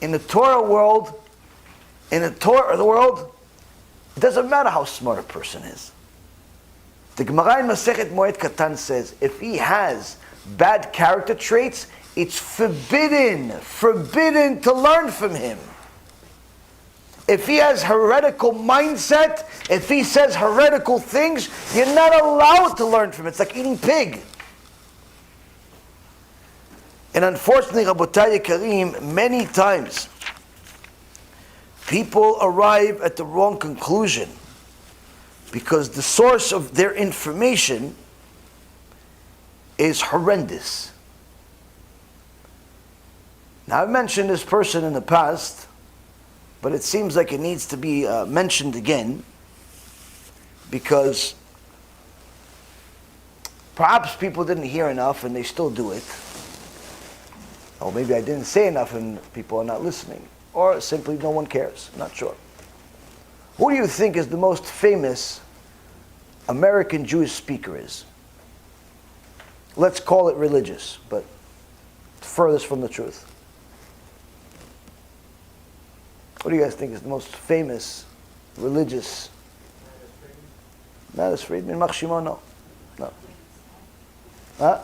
in the Torah world, it doesn't matter how smart a person is. The Gemara in Masechet Moed Katan says, if he has bad character traits, it's forbidden to learn from him. If he has heretical mindset, if he says heretical things, you're not allowed to learn from him. It's like eating pig. And unfortunately, Rabotai Karim, many times, people arrive at the wrong conclusion because the source of their information is horrendous. Now, I've mentioned this person in the past, but it seems like it needs to be mentioned again because perhaps people didn't hear enough and they still do it. Or maybe I didn't say enough and people are not listening. Or simply no one cares. I'm not sure. Who do you think is the most famous American Jewish speaker is? Let's call it religious, but furthest from the truth. What do you guys think is the most famous religious? Mattis Friedman, Mach Shimon, no. Huh?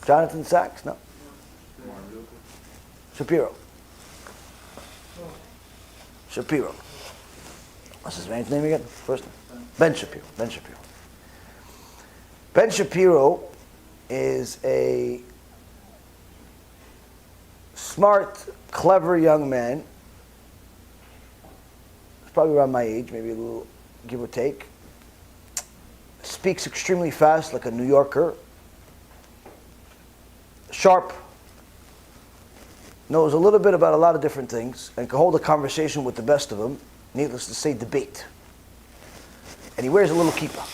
Jonathan Sachs, no. Shapiro. What's his man's name again? First name? Ben Shapiro. Ben Shapiro is a smart, clever young man. He's probably around my age, maybe a little give or take. Speaks extremely fast, like a New Yorker. Sharp. Knows a little bit about a lot of different things and can hold a conversation with the best of them, needless to say, debate. And he wears a little kippah.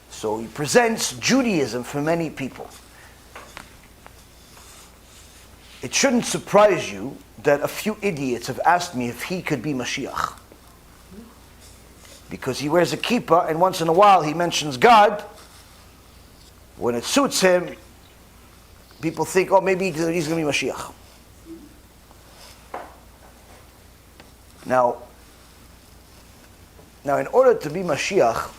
So he presents Judaism for many people. It shouldn't surprise you that a few idiots have asked me if he could be Mashiach. Because he wears a kippah and once in a while he mentions God. When it suits him, people think, oh, maybe he's going to be Mashiach. Now, in order to be Mashiach,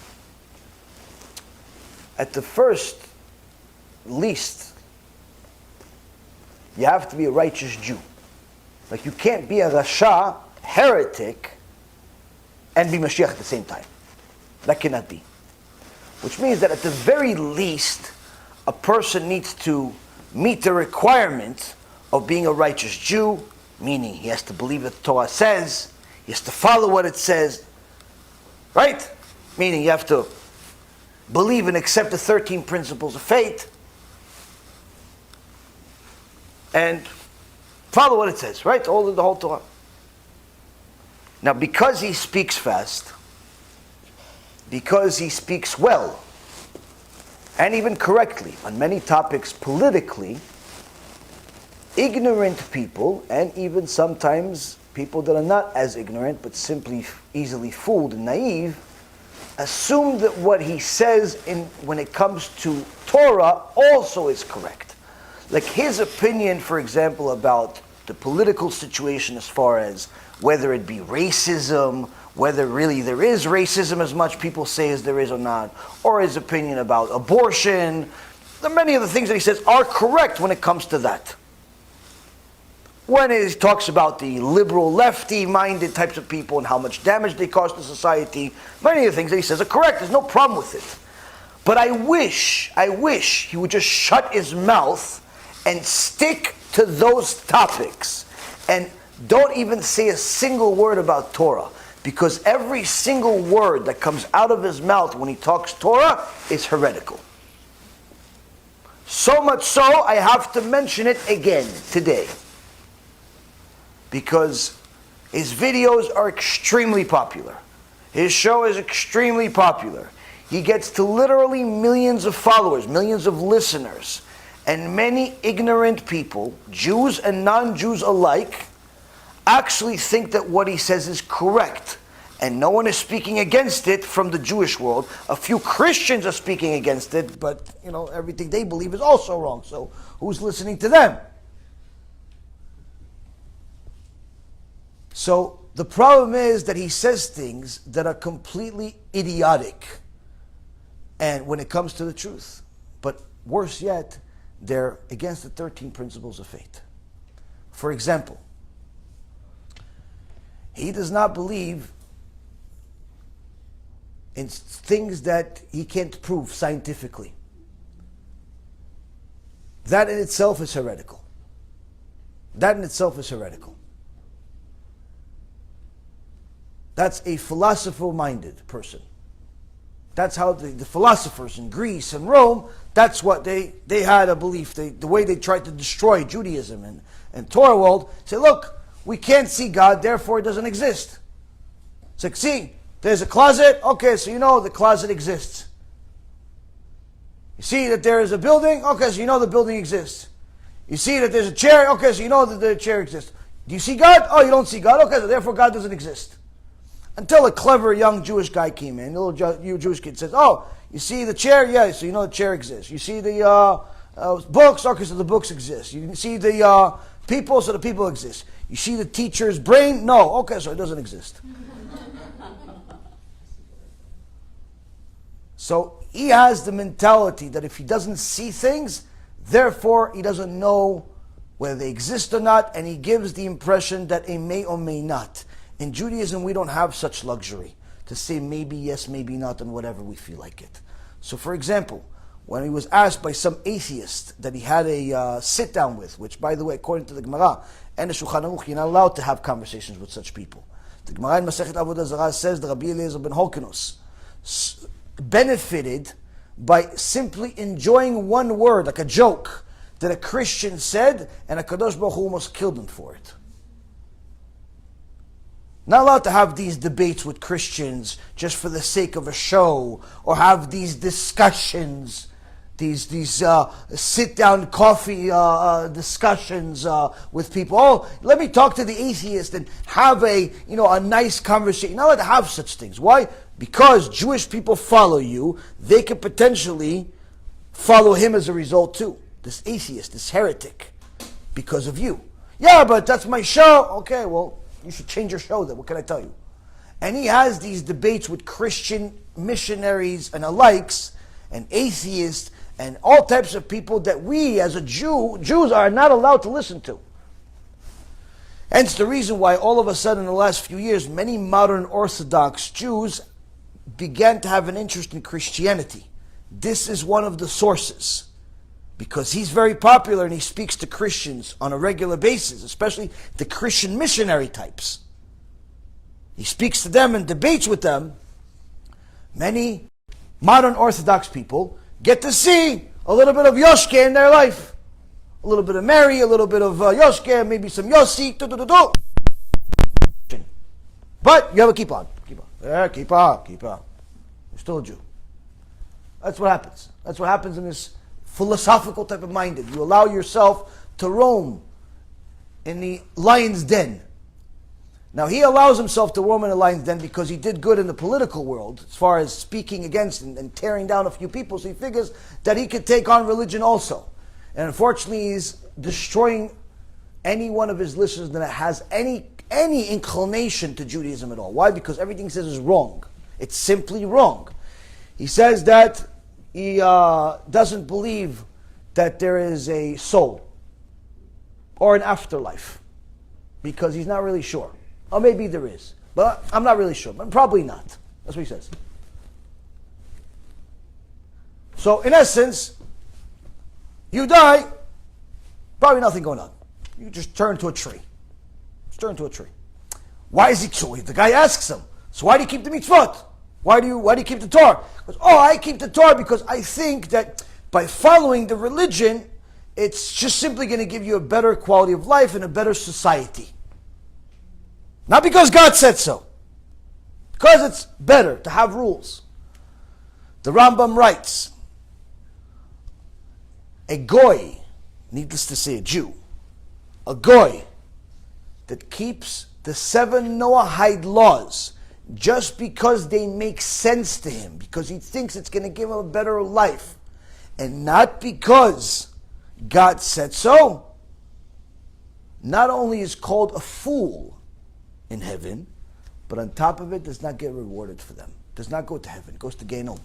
at the first least, you have to be a righteous Jew. Like you can't be a Rasha, heretic, and be Mashiach at the same time. That cannot be. Which means that at the very least, a person needs to meet the requirement of being a righteous Jew, meaning he has to believe what the Torah says, he has to follow what it says, right? Meaning you have to believe and accept the 13 principles of faith and follow what it says, right? The whole Torah. Now, because he speaks fast, because he speaks well, and even correctly on many topics politically, ignorant people, and even sometimes people that are not as ignorant but simply easily fooled and naive, assume that what he says when it comes to Torah also is correct. Like his opinion, for example, about the political situation as far as whether it be racism, whether really there is racism as much people say as there is or not, or his opinion about abortion. Many of the things that he says are correct when it comes to that. When he talks about the liberal, lefty-minded types of people and how much damage they cause to society, many of the things that he says are correct. There's no problem with it. But I wish he would just shut his mouth and stick to those topics and don't even say a single word about Torah. Because every single word that comes out of his mouth when he talks Torah is heretical. So much so, I have to mention it again today. Because his videos are extremely popular. His show is extremely popular. He gets to literally millions of followers, millions of listeners. And many ignorant people, Jews and non-Jews alike, actually think that what he says is correct. And no one is speaking against it from the Jewish world. A few Christians are speaking against it, but you know, everything they believe is also wrong. So who's listening to them? So the problem is that he says things that are completely idiotic, and when it comes to the truth. But worse yet, they're against the 13 principles of faith. For example, he does not believe in things that he can't prove scientifically. That in itself is heretical. That in itself is heretical. That's a philosopher-minded person. That's how the philosophers in Greece and Rome, that's what they had a belief. The way they tried to destroy Judaism and Torah world, say, look, we can't see God, therefore it doesn't exist. It's like, see, there's a closet, okay, so you know the closet exists. You see that there is a building, okay, so you know the building exists. You see that there's a chair, okay, so you know that the chair exists. Do you see God? Oh, you don't see God, okay, so therefore God doesn't exist. Until a clever young Jewish guy came in, a little Jewish kid says, oh, you see the chair? Yeah, so you know the chair exists. You see the books? Okay, so the books exist. You see the people? So the people exist. You see the teacher's brain? No. Okay, so it doesn't exist. So he has the mentality that if he doesn't see things, therefore he doesn't know whether they exist or not, and he gives the impression that it may or may not. In Judaism, we don't have such luxury to say maybe yes, maybe not, and whatever we feel like it. So, for example, when he was asked by some atheist that he had a sit-down with, which, by the way, according to the Gemara and the Shulchan Aruch, you're not allowed to have conversations with such people. The Gemara in Masechet Avodah Zarah says that Rabbi Eliezer ben Horkenos benefited by simply enjoying one word, like a joke, that a Christian said, and a Kadosh Baruch Hu almost killed him for it. Not allowed to have these debates with Christians just for the sake of a show, or have these discussions, these sit-down coffee discussions with people. Oh, let me talk to the atheist and have a nice conversation. You're not allowed to have such things. Why? Because Jewish people follow you, they could potentially follow him as a result too. This atheist, this heretic, because of you. Yeah, but that's my show. Okay, well, you should change your show then. What can I tell you? And he has these debates with Christian missionaries and alikes, and atheists, and all types of people that we as a Jews are not allowed to listen to. Hence the reason why all of a sudden in the last few years, many modern Orthodox Jews began to have an interest in Christianity. This is one of the sources. Because he's very popular and he speaks to Christians on a regular basis, especially the Christian missionary types. He speaks to them and debates with them. Many modern Orthodox people get to see a little bit of Yoshke in their life. A little bit of Mary, a little bit of Yoshke, maybe some Yossi. But you have a keep on. Yeah, keep on. You're still a Jew. That's what happens. That's what happens in this philosophical type of minded. You allow yourself to roam in the lion's den. Now he allows himself to roam in the lion's den because he did good in the political world as far as speaking against and tearing down a few people, so he figures that he could take on religion also. And unfortunately he's destroying any one of his listeners that has any inclination to Judaism at all. Why? Because everything he says is wrong. It's simply wrong. He says that he doesn't believe that there is a soul or an afterlife because he's not really sure. Or maybe there is, but I'm not really sure, but probably not. That's what he says. So in essence, you die, probably nothing going on. You just turn to a tree. Just turn to a tree. Why is he so? The guy asks him, so why do you keep the mitzvot? Why do you keep the Torah? He goes, I keep the Torah because I think that by following the religion, it's just simply going to give you a better quality of life and a better society. Not because God said so. Because it's better to have rules. The Rambam writes, a goy, needless to say a Jew, a goy that keeps the 7 Noahide laws just because they make sense to him, because he thinks it's going to give him a better life, and not because God said so, not only is called a fool, in heaven, but on top of it does not get rewarded for them. Does not go to heaven. It goes to Gehinnom.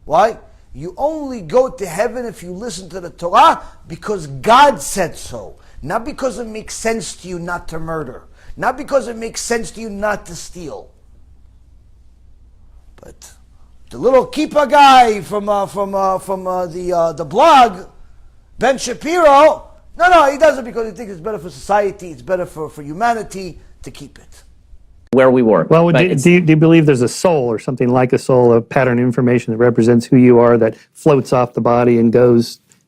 Why? You only go to heaven if you listen to the Torah because God said so. Not because it makes sense to you not to murder. Not because it makes sense to you not to steal. But the little Kippah guy from the blog, Ben Shapiro, no, he does it because he thinks it's better for society, it's better for humanity to keep it. Where we were. Well, do you believe there's a soul or something like a soul, a pattern of information that represents who you are that floats off the body and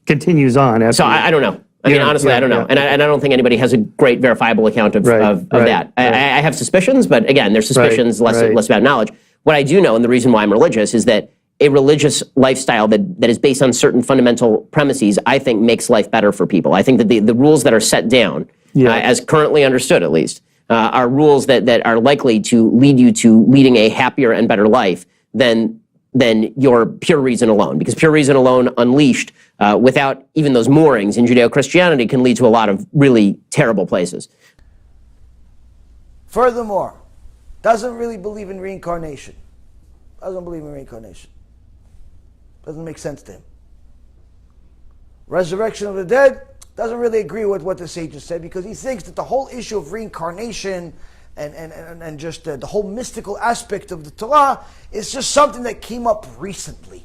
continues on? After I don't know. I mean, honestly, I don't know. And I don't think anybody has a great verifiable account of that. Right. I have suspicions, but again, they're suspicions, less about knowledge. What I do know, and the reason why I'm religious, is that a religious lifestyle that is based on certain fundamental premises, I think makes life better for people. I think that the rules that are set down, as currently understood at least, are rules that are likely to lead you to leading a happier and better life than your pure reason alone. Because pure reason alone, unleashed, without even those moorings in Judeo-Christianity, can lead to a lot of really terrible places. Furthermore, doesn't really believe in reincarnation. Doesn't believe in reincarnation. Doesn't make sense to him. Resurrection of the dead, doesn't really agree with what the sages said because he thinks that the whole issue of reincarnation and just the whole mystical aspect of the Torah is just something that came up recently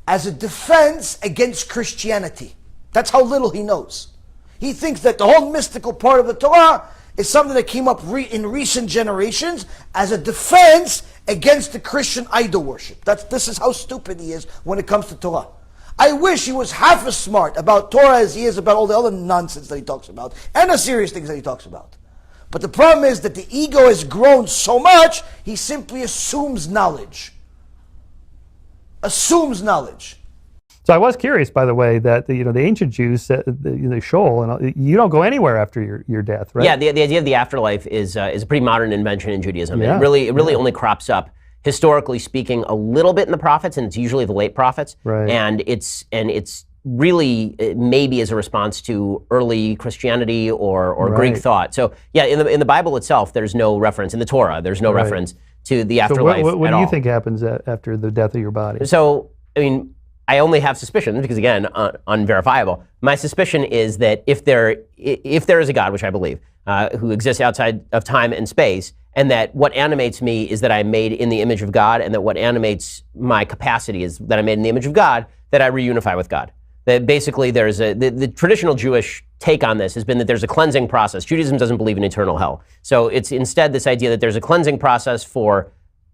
as a defense against Christianity. That's how little he knows. He thinks that the whole mystical part of the Torah is something that came up in recent generations as a defense against the Christian idol worship. This is how stupid he is when it comes to Torah. I wish he was half as smart about Torah as he is about all the other nonsense that he talks about and the serious things that he talks about. But the problem is that the ego has grown so much, he simply assumes knowledge. Assumes knowledge. So I was curious, by the way, that the ancient Jews said the Sheol, and you don't go anywhere after your death, right? Yeah, the idea of the afterlife is a pretty modern invention in Judaism. Yeah. It really only crops up, historically speaking, a little bit in the prophets, and it's usually the late prophets. Right. And it's really maybe as a response to early Christianity or Greek thought. So yeah, in the Bible itself, there's no reference. In the Torah, there's no reference to the afterlife. So what do you think happens after the death of your body? So I mean, I only have suspicions because again, unverifiable. My suspicion is that if there is a God, which I believe, who exists outside of time and space, and that what animates me is that I'm made in the image of God, and that what animates my capacity is that I'm made in the image of God, that I reunify with God. That basically there's the traditional Jewish take on this has been that there's a cleansing process. Judaism doesn't believe in eternal hell. So it's instead this idea that there's a cleansing process for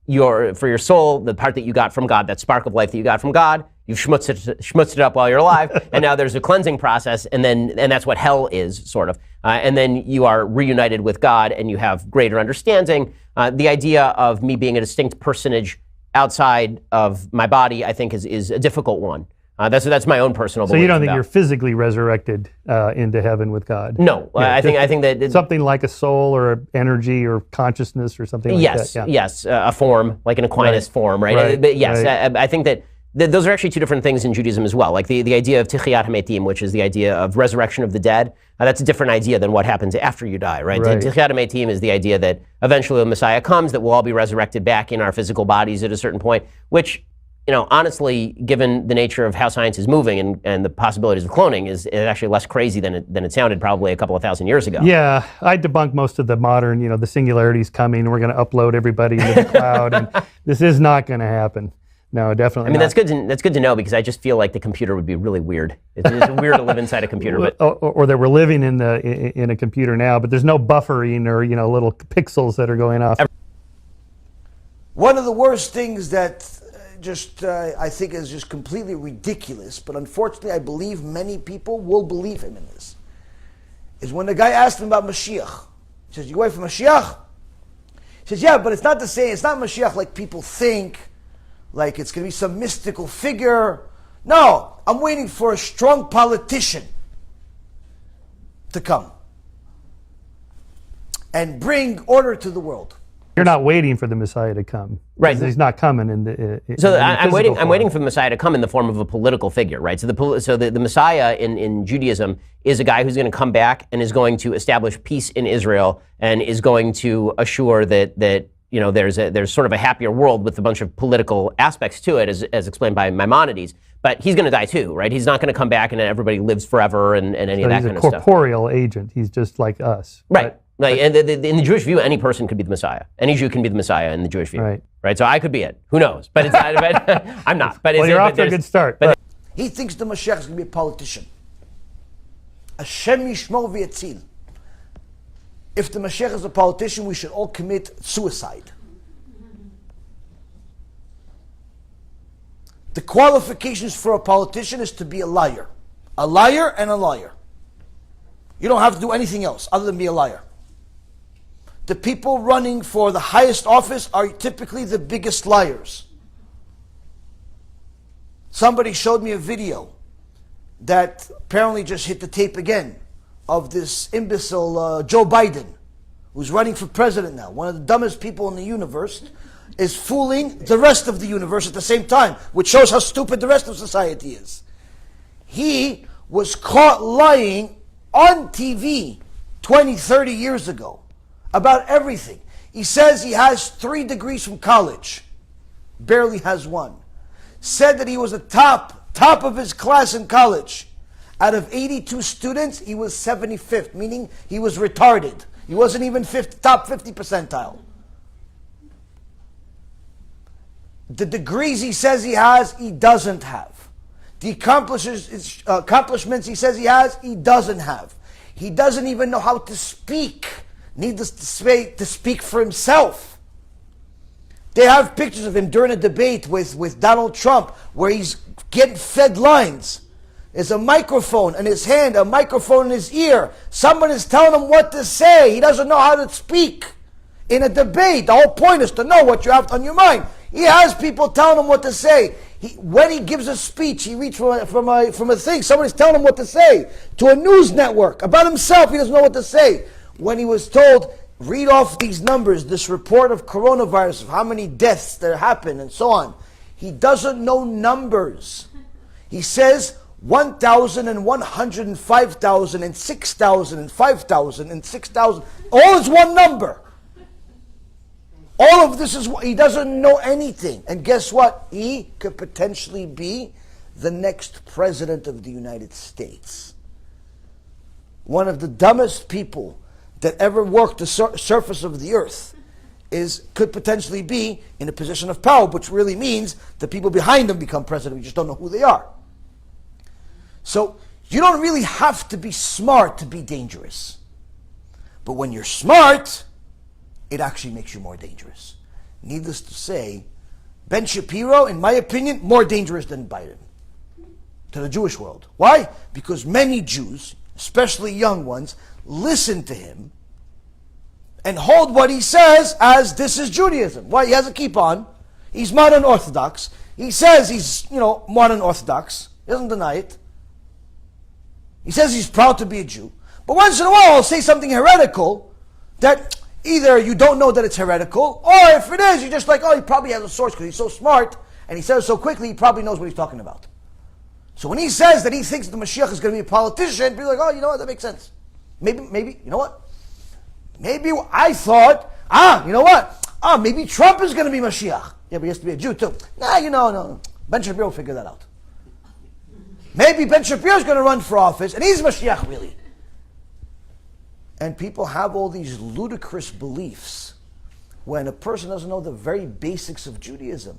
your soul, the part that you got from God, that spark of life that you got from God. You've schmutzed it up while you're alive, and now there's a cleansing process, and that's what hell is, sort of. And then you are reunited with God, and you have greater understanding. The idea of me being a distinct personage outside of my body, I think, is a difficult one. That's my own personal belief. So you don't think you're physically resurrected into heaven with God? No, yeah, I think that something like a soul or energy or consciousness or something like that. Yeah. Yes, a form like an Aquinas form, right? But yes, I think that those are actually two different things in Judaism as well. Like the idea of Tichiyat HaMetim, which is the idea of resurrection of the dead. That's a different idea than what happens after you die, right? Tichiyat HaMetim is the idea that eventually the Messiah comes, that we'll all be resurrected back in our physical bodies at a certain point, which, honestly, given the nature of how science is moving and the possibilities of cloning, is actually less crazy than it sounded probably a couple of thousand years ago. Yeah, I debunk most of the modern, the singularity's coming, we're going to upload everybody into the cloud, and this is not going to happen. No, definitely not. That's good to know, because I just feel like the computer would be really weird. It's weird to live inside a computer. But or that we're living in a computer now, but there's no buffering or little pixels that are going off. One of the worst things that I think is just completely ridiculous, but unfortunately I believe many people will believe him in this, is when the guy asked him about Mashiach. He says, "You wait for Mashiach?" He says, "Yeah, but it's not Mashiach like people think, like it's going to be some mystical figure. No, I'm waiting for a strong politician to come and bring order to the world." You're not waiting for the Messiah to come. Right. He's not coming in the So in I'm physical waiting. form. I'm waiting for the Messiah to come in the form of a political figure, right? So the Messiah in Judaism is a guy who's going to come back and is going to establish peace in Israel and is going to assure that there's sort of a happier world with a bunch of political aspects to it, as explained by Maimonides. But he's going to die too, right? He's not going to come back and everybody lives forever and any of that kind of stuff. He's a corporeal agent. He's just like us. Right. In the Jewish view, any person could be the Messiah. Any Jew can be the Messiah in the Jewish view. Right. So I could be it. Who knows? But it's not, I'm not. But you're off to a good start. He thinks the Mashiach is going to be a politician. HaShem yishmor v'yatzil. If the Mashiach is a politician, we should all commit suicide. The qualifications for a politician is to be a liar. A liar and a liar. You don't have to do anything else other than be a liar. The people running for the highest office are typically the biggest liars. Somebody showed me a video that apparently just hit the tape again of this imbecile Joe Biden, who's running for president now. One of the dumbest people in the universe is fooling the rest of the universe at the same time, which shows how stupid the rest of society is. He was caught lying on TV 20, 30 years ago about everything. He says he has 3 degrees from college, barely has 1. Said that he was a top of his class in college. Out of 82 students, he was 75th, meaning he was retarded. He wasn't even top 50 percentile. The degrees he says he has, he doesn't have. The accomplishments he says he has, he doesn't have. He doesn't even know how to speak. Needless to say, to speak for himself. They have pictures of him during a debate with Donald Trump where he's getting fed lines. There's a microphone in his hand, a microphone in his ear. Someone is telling him what to say. He doesn't know how to speak. In a debate, the whole point is to know what you have on your mind. He has people telling him what to say. When he gives a speech, he reads from a thing. Somebody's telling him what to say. To a news network. About himself, he doesn't know what to say. When he was told, read off these numbers, this report of coronavirus, of how many deaths there happened, and so on. He doesn't know numbers. He says 1,000 and 100 and 5,000 and 6,000 and 5,000 and 6,000. All is one number. All of this is, he doesn't know anything. And guess what? He could potentially be the next president of the United States. One of the dumbest people that ever walked the surface of the earth could potentially be in a position of power, which really means the people behind them become president. We just don't know who they are. So you don't really have to be smart to be dangerous. But when you're smart, it actually makes you more dangerous. Needless to say, Ben Shapiro, in my opinion, more dangerous than Biden to the Jewish world. Why? Because many Jews, especially young ones, listen to him and hold what he says as this is Judaism. Why? He has a kippah on. He's modern Orthodox. He says he's, modern Orthodox. He doesn't deny it. He says he's proud to be a Jew. But once in a while, he'll say something heretical that either you don't know that it's heretical, or if it is, you're just like, oh, he probably has a source because he's so smart and he says it so quickly, he probably knows what he's talking about. So when he says that he thinks the Mashiach is going to be a politician, people are like, oh, you know what, that makes sense. Maybe, you know what? Maybe I thought, you know what? Maybe Trump is going to be Mashiach. Yeah, but he has to be a Jew too. No. Ben Shapiro will figure that out. Maybe Ben Shapiro is going to run for office and he's Mashiach really. And people have all these ludicrous beliefs when a person doesn't know the very basics of Judaism.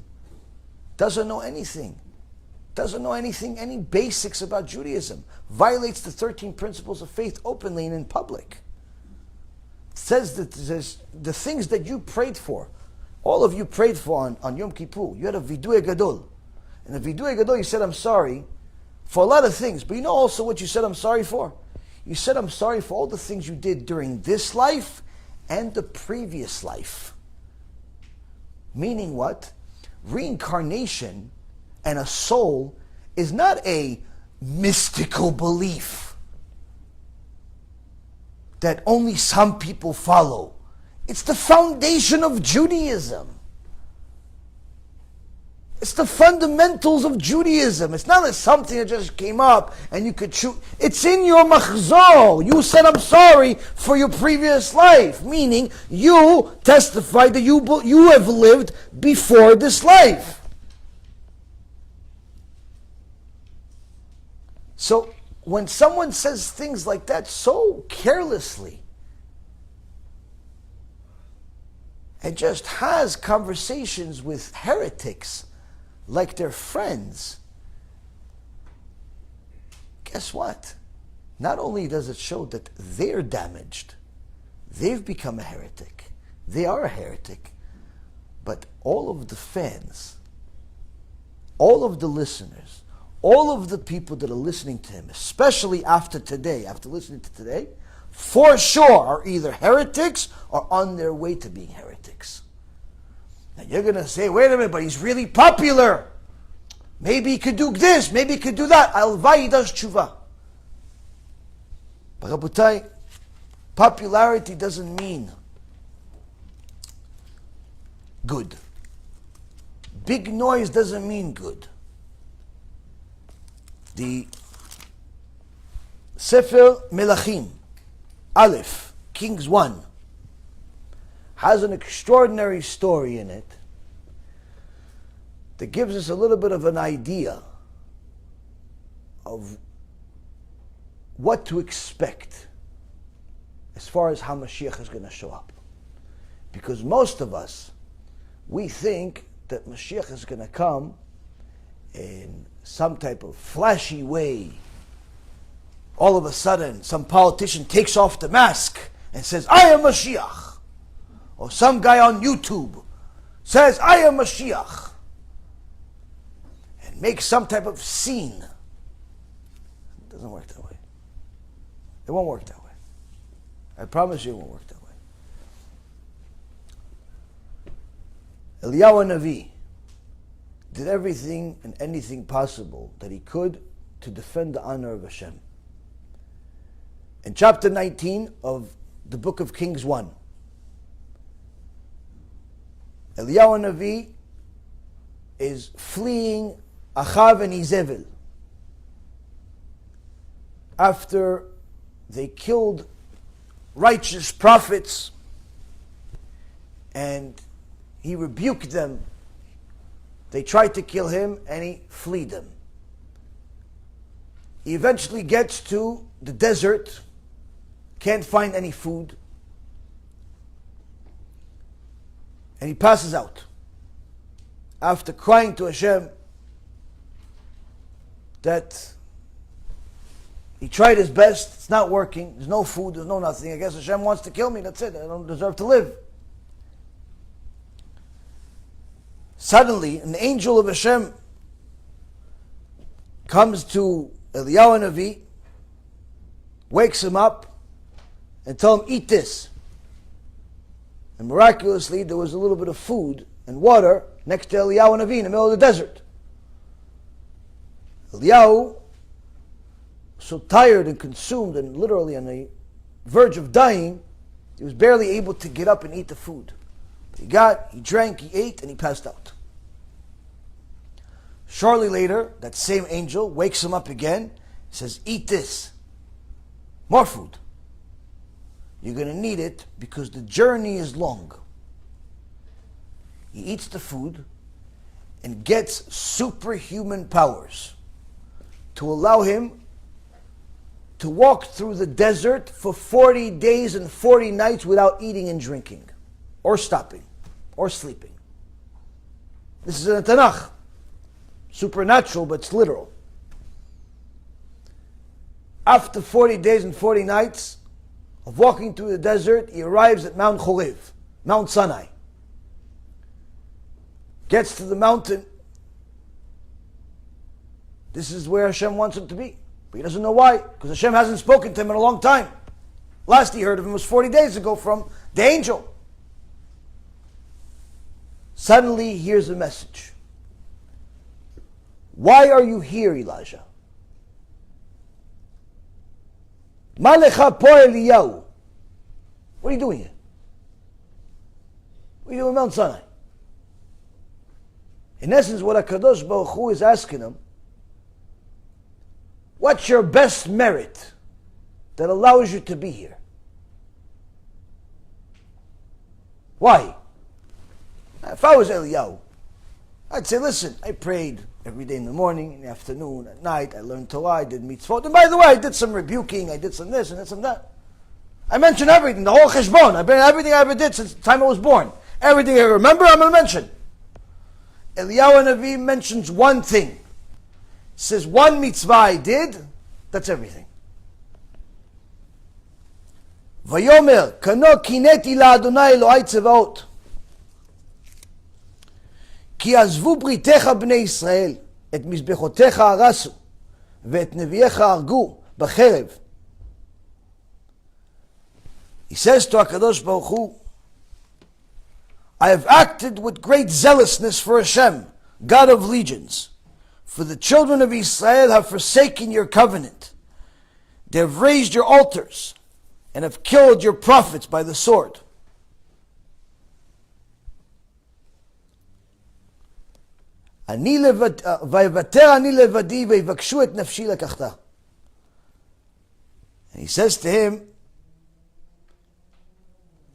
Doesn't know anything, any basics about Judaism. Violates the 13 principles of faith openly and in public. Says that the things that you prayed for, all of you prayed for on Yom Kippur. You had a vidui gadol. And the vidui gadol, you said, I'm sorry for a lot of things. But you know also what you said I'm sorry for? You said, I'm sorry for all the things you did during this life and the previous life. Meaning what? Reincarnation and a soul is not a mystical belief that only some people follow. It's the foundation of Judaism. It's the fundamentals of Judaism. It's not something that just came up and you could choose. It's in your machzor. You said, I'm sorry for your previous life. Meaning, you testified that you have lived before this life. So, when someone says things like that so carelessly, and just has conversations with heretics like they're friends, guess what? Not only does it show that they're damaged, they've become a heretic, they are a heretic, but all of the fans, all of the listeners, all of the people that are listening to him, especially after today, after listening to today, for sure are either heretics or on their way to being heretics. Now you're going to say, wait a minute, but he's really popular. Maybe he could do this, maybe he could do that. Alvai does tshuva. But Rabotai, popularity doesn't mean good. Big noise doesn't mean good. The Sefer Melachim, Aleph, Kings 1, has an extraordinary story in it that gives us a little bit of an idea of what to expect as far as how Mashiach is going to show up. Because most of us, we think that Mashiach is going to come in some type of flashy way. All of a sudden, some politician takes off the mask and says, I am Mashiach. Or some guy on YouTube says, I am Mashiach. And makes some type of scene. It doesn't work that way. It won't work that way. I promise you it won't work that way. Eliyahu Navi did everything and anything possible that he could to defend the honor of HaShem. In chapter 19 of the book of Kings 1, Eliyahu Navi is fleeing Achav and Izebel after they killed righteous prophets, and he rebuked them. They tried to kill him and he fled them. He eventually gets to the desert, can't find any food, and he passes out after crying to HaShem that he tried his best, it's not working, there's no food, there's no nothing, I guess HaShem wants to kill me, that's it, I don't deserve to live. Suddenly, an angel of HaShem comes to Eliyahu Navi, wakes him up, and tells him, eat this. And miraculously, there was a little bit of food and water next to Eliyahu Navi in the middle of the desert. Eliyahu, so tired and consumed and literally on the verge of dying, he was barely able to get up and eat the food. He drank, he ate, and he passed out. Shortly later, that same angel wakes him up again, says, eat this. More food. You're going to need it because the journey is long. He eats the food and gets superhuman powers to allow him to walk through the desert for 40 days and 40 nights without eating and drinking, or stopping, or sleeping. This is in the Tanakh. Supernatural, but it's literal. After 40 days and 40 nights of walking through the desert, he arrives at Mount Chorev, Mount Sinai. Gets to the mountain. This is where Hashem wants him to be. But he doesn't know why, because Hashem hasn't spoken to him in a long time. Last he heard of him was 40 days ago from the angel. Suddenly he hears a message. Why are you here, Elijah? Ma lecha po Eliyahu. What are you doing here? What are you doing Mount Sinai? In essence, what HaKadosh Baruch Hu is asking him, what's your best merit that allows you to be here? Why? If I was Eliyahu, I'd say, listen, I prayed every day in the morning, in the afternoon, at night, I learned Torah, I did mitzvot, and by the way, I did some rebuking, I did some this and did some that. I mentioned everything, the whole cheshbon, everything I ever did since the time I was born. Everything I remember, I'm going to mention. Eliyahu Navi mentions one thing. Says, one mitzvah I did, that's everything. Vayomer, kano kineti la Adonai Elohai tzevaot. כי עזבו בריתך בני ישראל, את מזבחותיך הרסו, ואת נביאיך הרגו בחרב. He says to HaKadosh Baruch Hu, I have acted with great zealousness for HaShem, God of legions. For the children of Israel have forsaken your covenant. They have raised your altars, and have killed your prophets by the sword. ויוותר אני לבדי ויבקשו את נפשי לקחתה. And he says to him,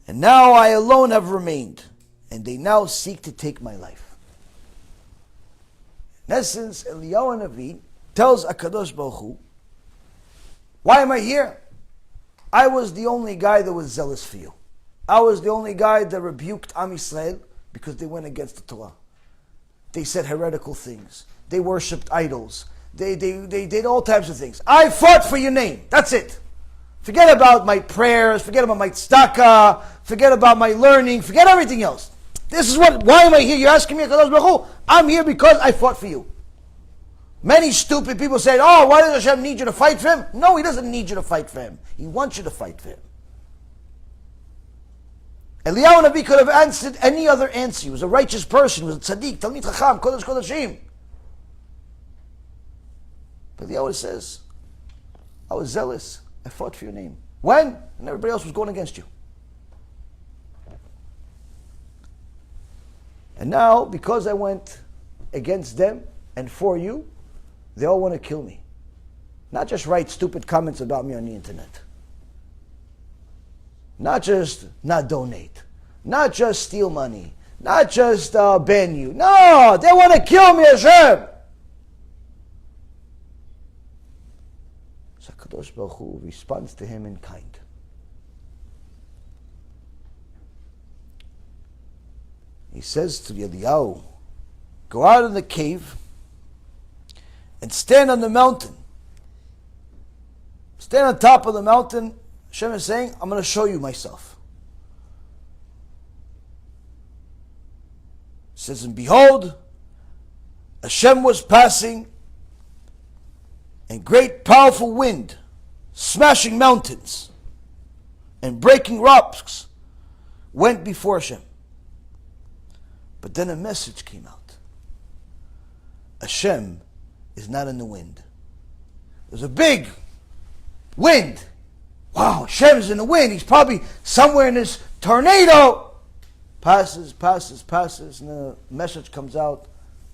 and now I alone have remained, and they now seek to take my life. In essence, Eliyahu Navi tells HaKadosh Baruch Hu, why am I here? I was the only guy that was zealous for you. I was the only guy that rebuked Am Yisrael because they went against the Torah. They said heretical things. They worshipped idols. They did all types of things. I fought for your name. That's it. Forget about my prayers. Forget about my tzedakah. Forget about my learning. Forget everything else. This is why am I here? You're asking me, HaKadosh Baruch Hu? I'm here because I fought for you. Many stupid people say, oh, why does Hashem need you to fight for him? No, he doesn't need you to fight for him. He wants you to fight for him. Eliyahu Navi could have answered any other answer. He was a righteous person. He was a tzaddik, talmid chacham, kodesh kodeshim. But Eliyahu says, I was zealous. I fought for your name. When? And everybody else was going against you. And now, because I went against them and for you, they all want to kill me. Not just write stupid comments about me on the internet. Not just not donate. Not just steal money. Not just ban you. No, they want to kill me, Hashem. So HaKadosh Baruch Hu responds to him in kind. He says to Eliyahu, go out in the cave and stand on the mountain. Stand on top of the mountain. Hashem is saying, I'm going to show you myself. It says, and behold, Hashem was passing, and great powerful wind, smashing mountains, and breaking rocks, went before Hashem. But then a message came out. Hashem is not in the wind. There's a big wind. Wow, Hashem's in the wind. He's probably somewhere in this tornado. Passes, and the message comes out.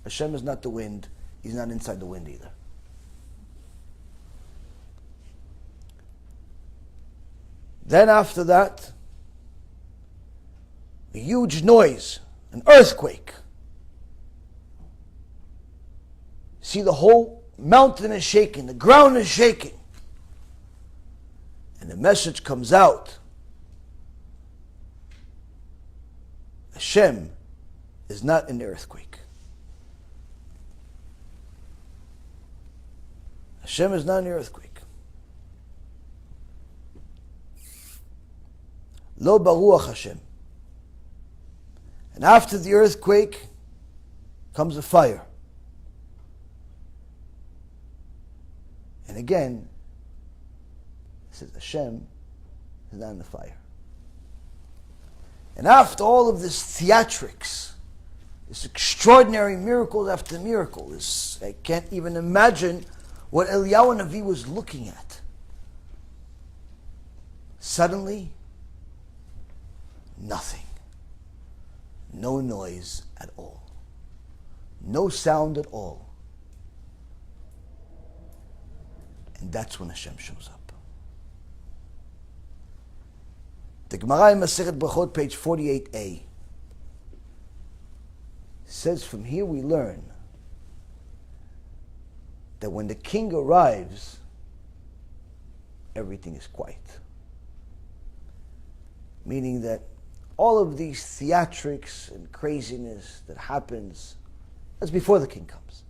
Hashem is not the wind. He's not inside the wind either. Then after that, a huge noise, an earthquake. See, the whole mountain is shaking. The ground is shaking. And the message comes out. Hashem is not in the earthquake. Hashem is not in the earthquake. Lo baruach Hashem. And after the earthquake comes a fire. And again, it says Hashem is not in the fire. And after all of this theatrics, this extraordinary miracles after miracle, I can't even imagine what Eliyahu Navi was looking at. Suddenly, nothing. no noise at all. No sound at all. And that's when Hashem shows up. The Gemara in Masechet Brachot, page 48a, says from here we learn that when the king arrives, everything is quiet. Meaning that all of these theatrics and craziness that happens, that's before the king comes.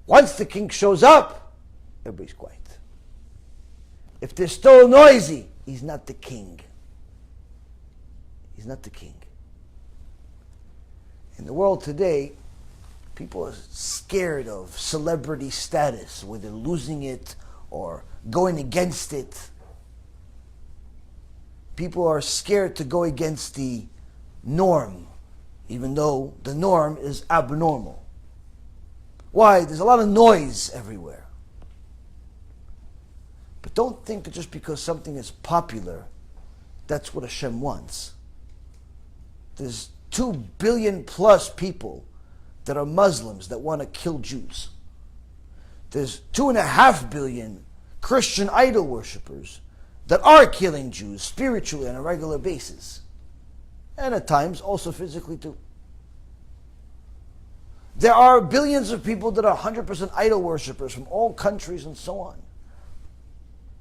Once the king shows up, everybody's quiet. If they're still noisy, he's not the king. He's not the king. In the world today, people are scared of celebrity status, whether losing it or going against it. People are scared to go against the norm, even though the norm is abnormal. Why? There's a lot of noise everywhere. But don't think that just because something is popular, that's what Hashem wants. There's 2 billion plus people that are Muslims that want to kill Jews. There's 2.5 billion Christian idol worshippers that are killing Jews spiritually on a regular basis. And at times also physically too. There are billions of people that are 100% idol worshippers from all countries and so on.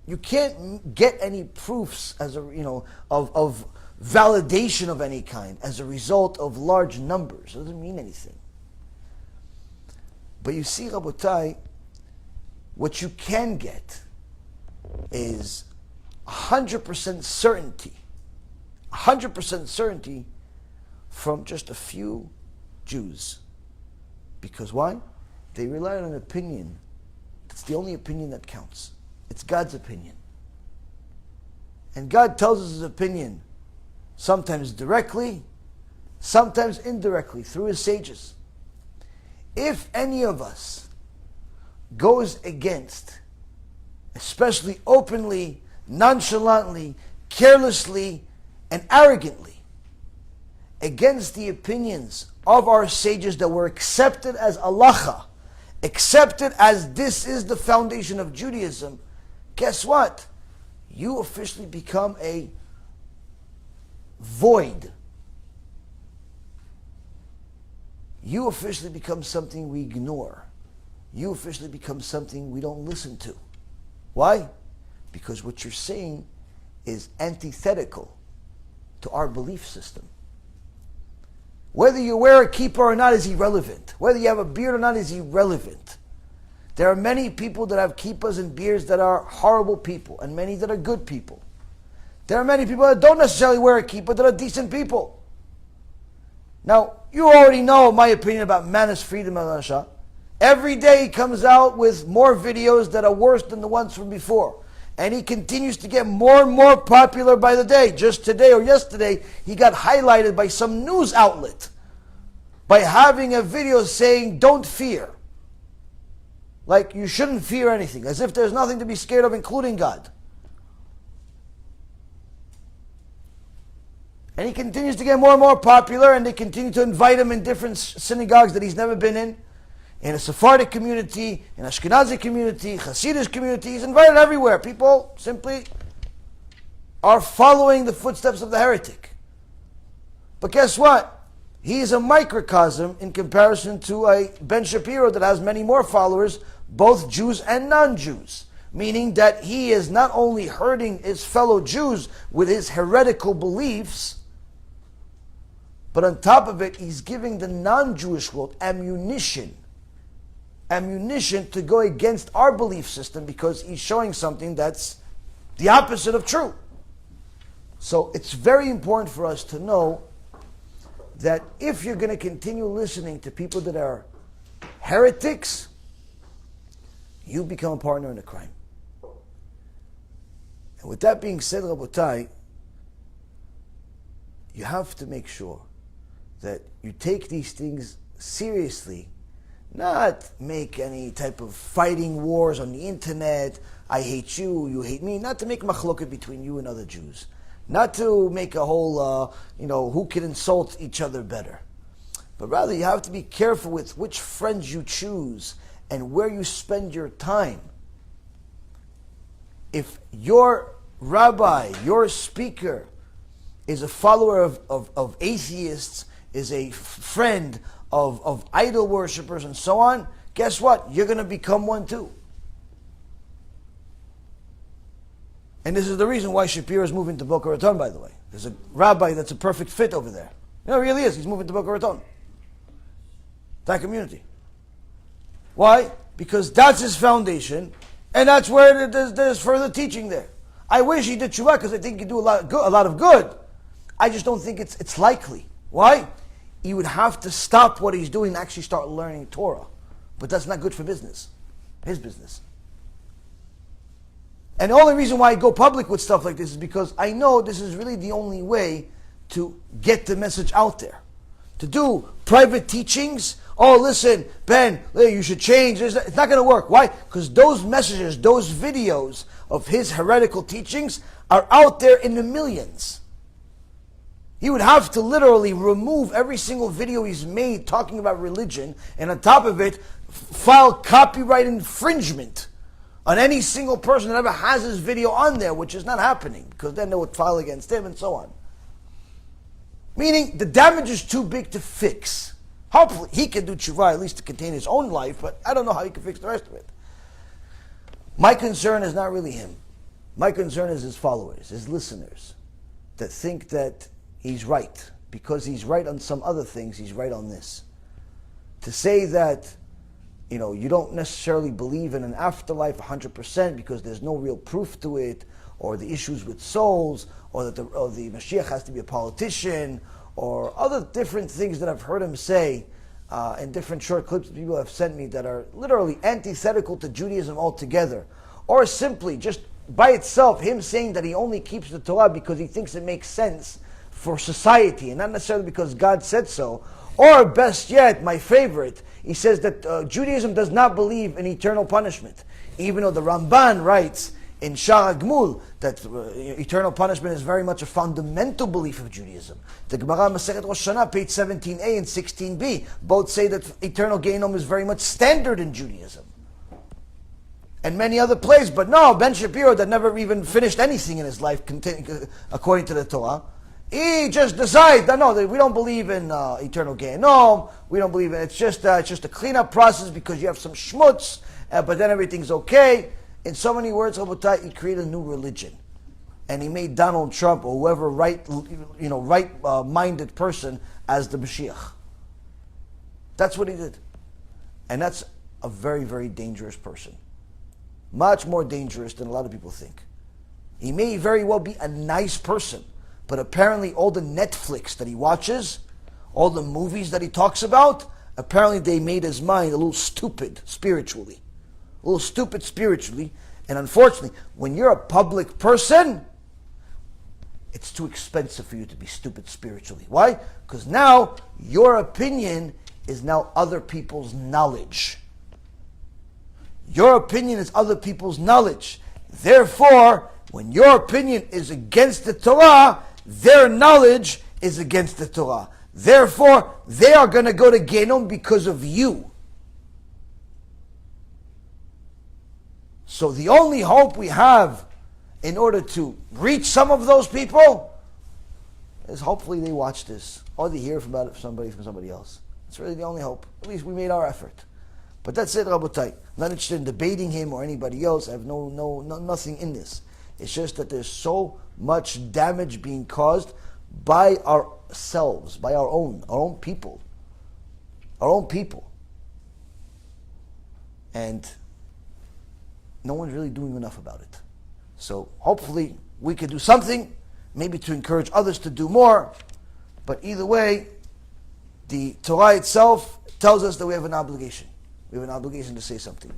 You can't get any proofs as of validation of any kind as a result of large numbers. It doesn't mean anything. But you see, Rabotai, what you can get is 100% certainty. 100% certainty from just a few Jews. Because why? They rely on an opinion. It's the only opinion that counts. It's God's opinion. And God tells us His opinion, sometimes directly, sometimes indirectly, through His sages. If any of us goes against, especially openly, nonchalantly, carelessly, and arrogantly, against the opinions of our sages that were accepted as halacha, accepted as this is the foundation of Judaism, guess what? You officially become a void. You officially become something we ignore. You officially become something we don't listen to. Why? Because what you're saying is antithetical to our belief system. Whether you wear a kippah or not is irrelevant. Whether you have a beard or not is irrelevant. There are many people that have kippahs and beards that are horrible people, and many that are good people. There are many people that don't necessarily wear a kippah that are decent people. Now, you already know my opinion about Manis Freedom al-Rasha. Every day he comes out with more videos that are worse than the ones from before. And he continues to get more and more popular by the day. Just today or yesterday, he got highlighted by some news outlet by having a video saying, "Don't fear." Like you shouldn't fear anything, as if there's nothing to be scared of, including God. And he continues to get more and more popular, and they continue to invite him in different synagogues that he's never been in a Sephardic community, in Ashkenazi community, Hasidic community. He's invited everywhere. People simply are following the footsteps of the heretic. But guess what? He is a microcosm in comparison to a Ben Shapiro that has many more followers, both Jews and non-Jews. Meaning that he is not only hurting his fellow Jews with his heretical beliefs, but on top of it, he's giving the non-Jewish world ammunition to go against our belief system, because he's showing something that's the opposite of true. So it's very important for us to know that if you're going to continue listening to people that are heretics, you become a partner in a crime. And with that being said, Rabotai, you have to make sure that you take these things seriously, not make any type of fighting wars on the internet. I hate you, you hate me. Not to make machloket between you and other Jews. Not to make a whole, who can insult each other better. But rather, you have to be careful with which friends you choose and where you spend your time. If your rabbi, your speaker, is a follower of atheists, is a friend of idol worshippers and so on, guess what? You're going to become one too. And this is the reason why Shapiro is moving to Boca Raton, by the way. There's a rabbi that's a perfect fit over there. No, he really is. He's moving to Boca Raton. That community. Why? Because that's his foundation, and that's where there's further teaching there. I wish he did tshuva because I think he could do a lot of good. I just don't think it's likely. Why? He would have to stop what he's doing and actually start learning Torah. But that's not good for business. His business. And the only reason why I go public with stuff like this is because I know this is really the only way to get the message out there. To do private teachings, oh listen, Ben, you should change. It's not going to work. Why? Because those messages, those videos of his heretical teachings are out there in the millions. He would have to literally remove every single video he's made talking about religion, and on top of it, file copyright infringement on any single person that ever has his video on there, which is not happening, because then they would file against him and so on. Meaning, the damage is too big to fix. Hopefully, he can do tshuva at least to contain his own life, but I don't know how he can fix the rest of it. My concern is not really him. My concern is his followers, his listeners, that think that he's right. Because he's right on some other things, he's right on this. To say that, you don't necessarily believe in an afterlife 100% because there's no real proof to it, or the issues with souls, or that the Mashiach has to be a politician, or other different things that I've heard him say in different short clips that people have sent me that are literally antithetical to Judaism altogether. Or simply, just by itself, him saying that he only keeps the Torah because he thinks it makes sense for society, and not necessarily because God said so. Or best yet, my favorite, he says that Judaism does not believe in eternal punishment. Even though the Ramban writes in Sha'ar HaGmul that eternal punishment is very much a fundamental belief of Judaism. The Gemara Masechet Rosh Hashanah, page 17a and 16b, both say that eternal Gehinnom is very much standard in Judaism. And many other places, but no, Ben Shapiro, that never even finished anything in his life according to the Torah, he just decides that no, we don't believe in eternal Gehinnom. We don't believe in it. It's just a cleanup process because you have some schmutz, but then everything's okay. In so many words, Rabotai, he created a new religion, and he made Donald Trump or whoever right-minded person as the Mashiach. That's what he did, and that's a very, very dangerous person. Much more dangerous than a lot of people think. He may very well be a nice person, but apparently all the Netflix that he watches, all the movies that he talks about, apparently they made his mind a little stupid spiritually. A little stupid spiritually. And unfortunately, when you're a public person, it's too expensive for you to be stupid spiritually. Why? Because now your opinion is now other people's knowledge. Your opinion is other people's knowledge. Therefore, when your opinion is against the Torah, their knowledge is against the Torah. Therefore, they are going to go to Gehinnom because of you. So the only hope we have in order to reach some of those people is hopefully they watch this, or they hear about it from somebody else. It's really the only hope. At least we made our effort. But that's it, Rabotai. I'm not interested in debating him or anybody else. I have nothing in this. It's just that there's so much damage being caused by ourselves, by our own people. Our own people. And no one's really doing enough about it. So hopefully we could do something, maybe to encourage others to do more. But either way, the Torah itself tells us that we have an obligation. We have an obligation to say something.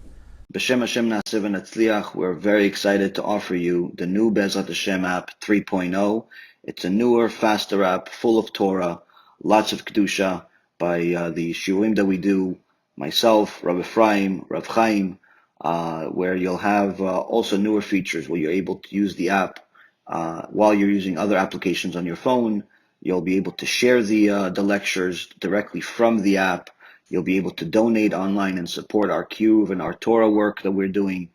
B'Shem Hashem Na'aseh V'Natzliach, we're very excited to offer you the new BeEzrat Hashem app 3.0. It's a newer, faster app full of Torah, lots of Kedusha by the shiurim that we do, myself, Rav Ephraim, Rav Chaim, where you'll have also newer features where you're able to use the app while you're using other applications on your phone. You'll be able to share the lectures directly from the app. You'll be able to donate online and support our Cube and our Torah work that we're doing.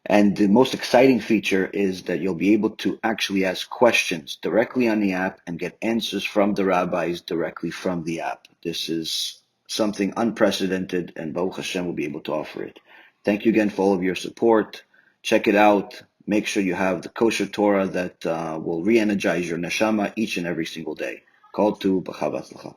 And the most exciting feature is that you'll be able to actually ask questions directly on the app and get answers from the rabbis directly from the app. This is something unprecedented, and Baruch Hashem will be able to offer it. Thank you again for all of your support. Check it out. Make sure you have the kosher Torah that will re-energize your neshama each and every single day. Call to B'chava Tzlacha.